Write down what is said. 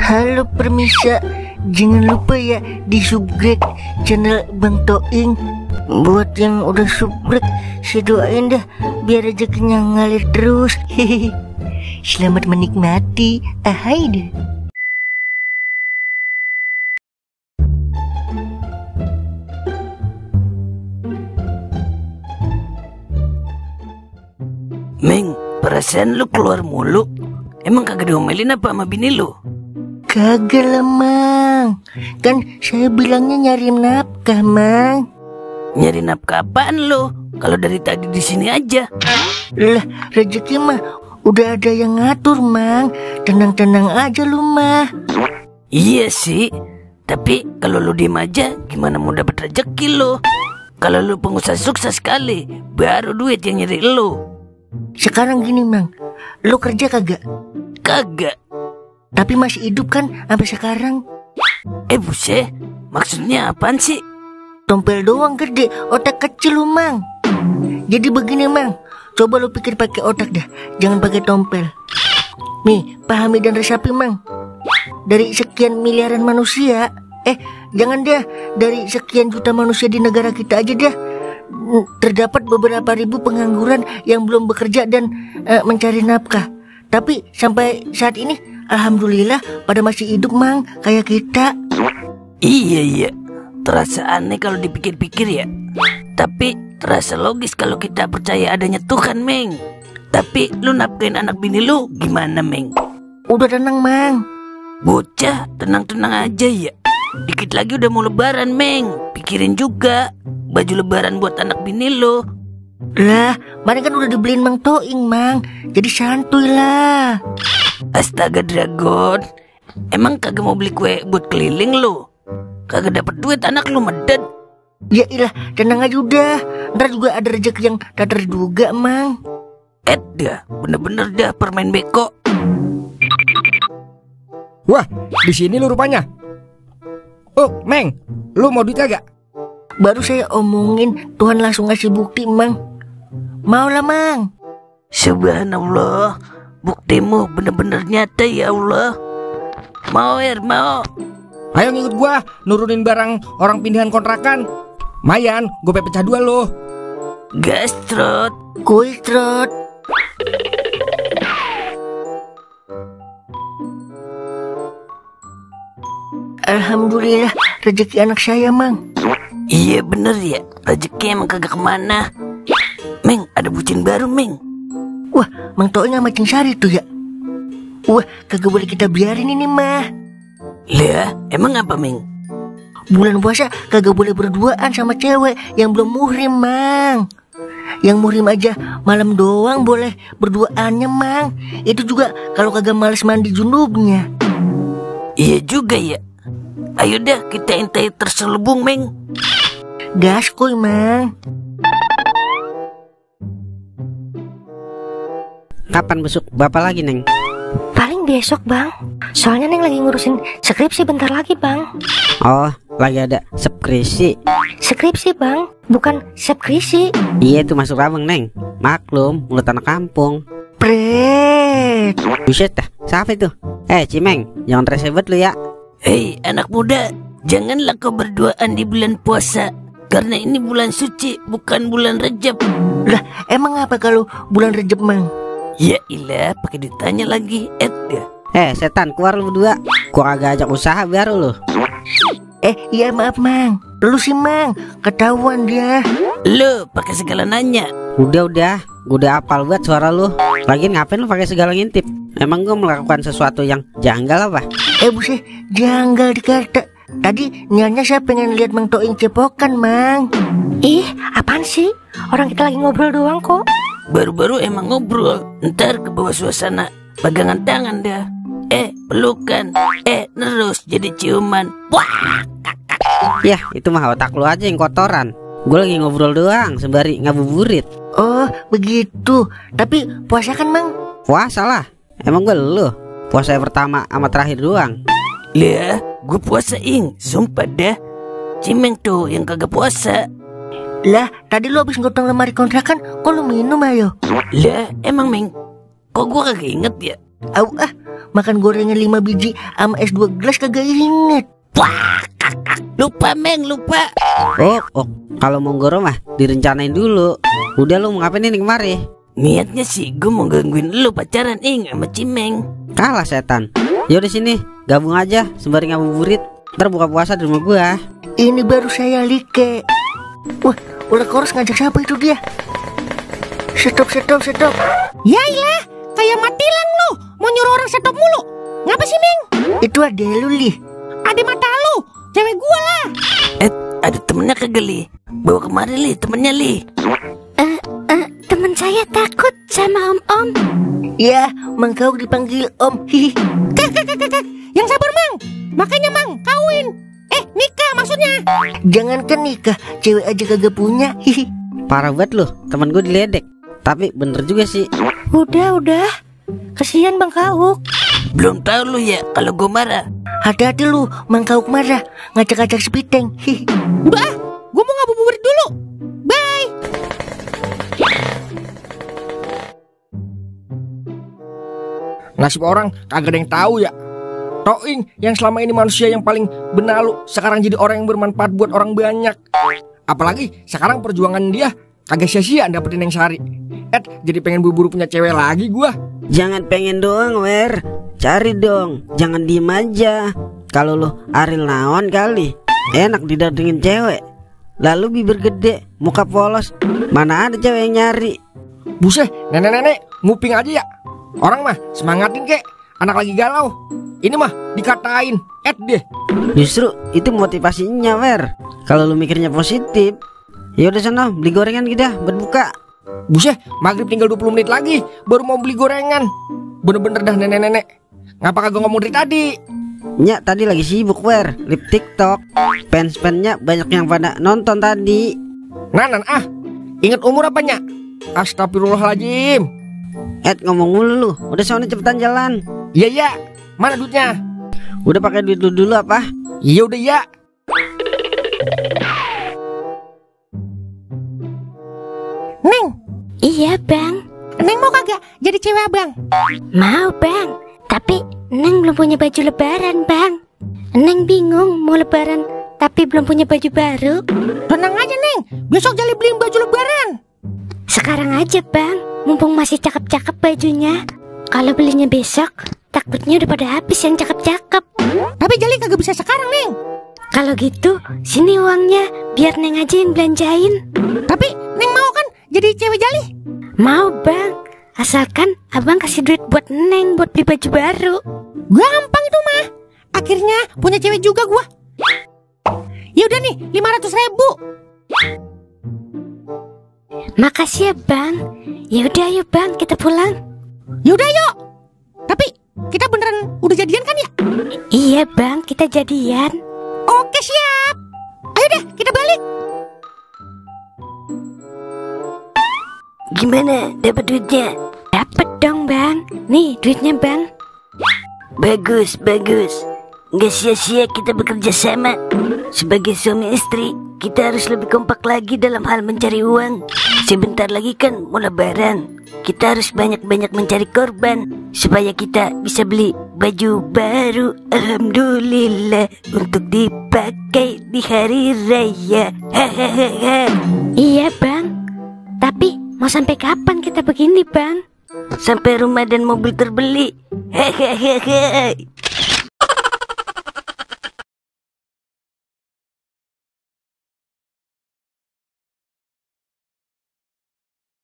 Halo permisa, jangan lupa ya di subscribe channel Bang Toing. Buat yang udah subscribe, saya doain dah biar rezekinya ngalir terus. Hehehe. Selamat menikmati. Ahai deh. Meng, perasaan lu keluar mulu. Emang kagak diomelin apa sama bini lu? Kagak lah Mang, kan saya bilangnya nyari nafkah Mang. Nyari nafkah apaan lu? Kalau dari tadi di sini aja. Lah rezeki mah udah ada yang ngatur Mang. Tenang-tenang aja lu mah. Iya sih, tapi kalau lu diem aja gimana mau dapat rezeki lu? Kalau lu pengusaha sukses sekali, baru duit yang nyari lu. Sekarang gini Mang, lu kerja kagak? Kagak. Tapi masih hidup kan sampai sekarang? Buset, maksudnya apaan sih? Tompel doang gede, otak kecil lu Mang. Jadi begini Mang, coba lu pikir pakai otak dah, jangan pakai tompel. Nih, pahami dan resapi Mang. Dari sekian miliaran manusia, jangan dah, dari sekian juta manusia di negara kita aja dah, terdapat beberapa ribu pengangguran yang belum bekerja dan mencari nafkah. Tapi sampai saat ini alhamdulillah pada masih hidup Mang, kayak kita. Iya, terasa aneh kalau dipikir-pikir ya. Tapi terasa logis kalau kita percaya adanya Tuhan, Meng. Tapi lu nafkain anak bini lu gimana, Meng? Udah tenang Mang. Bocah, tenang-tenang aja ya. Dikit lagi udah mau lebaran, Meng. Pikirin juga baju lebaran buat anak bini lu. Lah, kemarin kan udah dibeliin Mang Toing Mang, jadi santuy lah. Astaga Dragon, emang kagak mau beli kue buat keliling lu? Kagak dapet duit anak lu medet. Ya ilah, tenang aja udah. Ntar juga ada rezeki yang tak terduga Mang. Dah, bener-bener dah permain beko. Wah, di sini lu rupanya. Oh, Meng, lu mau duit kagak? Baru saya omongin, Tuhan langsung ngasih bukti Mang. Mau lah Mang. Subhanallah, buktimu bener-bener nyata ya Allah. Mau mau. Ayo ngikut gua, nurunin barang orang pindahan kontrakan. Mayan, gue pecah dua lo. Gas trot. Kuy trot. Alhamdulillah rezeki anak saya Mang. Iya bener ya, rezeki emang kagak kemana. Meng, ada bucin baru Meng. Wah, Mang Toing sama Cing Sari tuh ya. Wah, kagak boleh kita biarin ini mah. Lah, emang apa Meng? Bulan puasa kagak boleh berduaan sama cewek yang belum muhrim Mang. Yang muhrim aja malam doang boleh berduaannya Mang. Itu juga kalau kagak males mandi junubnya. Iya juga ya. Ayo dah kita intai terselubung Meng. Gas kuy Mang. Kapan besok Bapak lagi, Neng? Paling besok, Bang. Soalnya Neng lagi ngurusin skripsi bentar lagi, Bang. Oh, lagi ada skripsi. Skripsi, Bang. Bukan skripsi. Iya, itu masuk abang, Neng. Maklum, mulut anak kampung. Pret. Buset dah, siapa itu? Cimeng, jangan resebet lu ya. Hei, anak muda, janganlah kau berduaan di bulan puasa. Karena ini bulan suci, bukan bulan Rejab. Lah, emang apa kalau bulan Rejab, Mang? Ya ilah, pakai ditanya lagi. Dah. Setan, keluar lu berdua. Gua agak ajak usaha baru lu. Iya maaf Mang. Lu sih Mang, ketahuan dia. Lu pakai segala nanya. Udah, gua udah apal buat suara lu. Lagian ngapain lu pakai segala ngintip? Emang gua melakukan sesuatu yang janggal apa? Buset, janggal dikata. Tadi nyanya saya pengen lihat Mang Toing cepokan Mang. Ih, apaan sih? Orang kita lagi ngobrol doang kok. Baru-baru emang ngobrol, ntar ke bawah suasana pegangan tangan dah. Pelukan, terus jadi ciuman. Wah. Yah, itu mah otak lu aja yang kotoran. Gue lagi ngobrol doang sembari ngabuburit. Oh, begitu. Tapi puasa kan Mang? Puasa lah. Emang gue lu puasa yang pertama sama terakhir doang. Lah, gue puasa ing, sumpah dah. Cimeng tuh yang kagak puasa. Lah, tadi lu habis gotong lemari kontrakan, kok lu minum ayo? Lah, emang Meng, kok gua kagak inget ya? Au makan gorengan 5 biji sama es 2 gelas kagak inget. Lupa Meng, lupa. Oh, kalau mau goro mah direncanain dulu. Udah lu mau ngapain ini kemari? Niatnya sih gue mau gangguin lu pacaran sama Cimeng. Kalah setan. Yaudah sini, gabung aja sembari ngabuburit. Ntar buka puasa di rumah gua. Ini baru saya like. Wah, ulah koros ngajak siapa itu dia? Stop. Ya ilah, kayak matilang lu. Mau nyuruh orang stop mulu. Ngapa sih, Meng? Itu ada lu, Li. Ada mata lu, cewek gua lah. Ada temennya kagak Li? Bawa kemari Li, temennya Li. Teman saya takut sama om-om. Ya, Mang Kauk dipanggil Om. Hihi. Yang sabar, Mang. Makanya, Mang, kawin. Nikah maksudnya. Jangankan nikah, cewek aja kagak punya. Hihi. Parah banget lu, temen gue diledek. Tapi bener juga sih. Udah. Kasihan Bang Kauk. Belum tahu lu ya kalau gue marah. Hati-hati lu, Mang Kauk marah. Ngacak-ngacak sepiteng. Hihi. Udah, gua mau ngabuburit dulu. Bye. Nasib orang kagak ada yang tahu ya. Toing yang selama ini manusia yang paling benalu sekarang jadi orang yang bermanfaat buat orang banyak. Apalagi sekarang perjuangan dia kagak sia-sia dapetin yang sehari. Jadi pengen buru-buru punya cewek lagi gua. Jangan pengen doang, Wer. Cari dong, jangan diem aja. Kalau lu Ariel naon kali, enak didatengin cewek. Lalu bibir gede, muka polos, mana ada cewek yang nyari. Buset, nenek-nenek nguping aja ya. Orang mah semangatin kek, anak lagi galau. Ini mah dikatain, deh. Justru itu motivasinya, Wer. Kalau lu mikirnya positif, ya udah sana beli gorengan gitu dah buat buka. Buset, maghrib tinggal 20 menit lagi, baru mau beli gorengan. Bener-bener dah nenek-nenek. Ngapa kagak ngomong dari tadi? Nyak tadi lagi sibuk, Wer, lip TikTok. Fans-fansnya banyak yang pada nonton tadi. Nanan ingat umur apa Nyak? Astagfirullahaladzim. Ngomong mulu lu, udah soalnya cepetan jalan. Iya, mana duitnya? Udah pakai duit lu dulu apa? Iya udah ya. Neng. Iya Bang. Neng mau kagak jadi cewek Abang? Mau Bang. Tapi Neng belum punya baju lebaran Bang. Neng bingung mau lebaran tapi belum punya baju baru. Tenang aja Neng, besok Jali beliin baju lebaran. Sekarang aja Bang, mumpung masih cakep-cakep bajunya. Kalau belinya besok, takutnya udah pada habis yang cakep-cakep. Tapi Jali kagak bisa sekarang Neng. Kalau gitu, sini uangnya, biar Neng aja yang belanjain. Tapi Neng mau kan jadi cewek Jali? Mau Bang, asalkan Abang kasih duit buat Neng buat beli baju baru. Gampang itu mah. Akhirnya punya cewek juga gua. Ya udah nih, 500.000. Makasih ya Bang. Ya udah ayo Bang, kita pulang. Yaudah yuk. Tapi kita beneran udah jadian kan ya? Iya Bang, kita jadian. Oke siap. Ayo deh kita balik. Gimana, dapat duitnya? Dapat dong Bang. Nih duitnya Bang. Bagus. Nggak sia-sia kita bekerja sama. Sebagai suami istri, kita harus lebih kompak lagi dalam hal mencari uang. Sebentar lagi kan mau lebaran. Kita harus banyak-banyak mencari korban supaya kita bisa beli baju baru. Alhamdulillah, untuk dipakai di hari raya. Hahaha. Iya Bang. Tapi mau sampai kapan kita begini Bang? Sampai rumah dan mobil terbeli. Hehehe.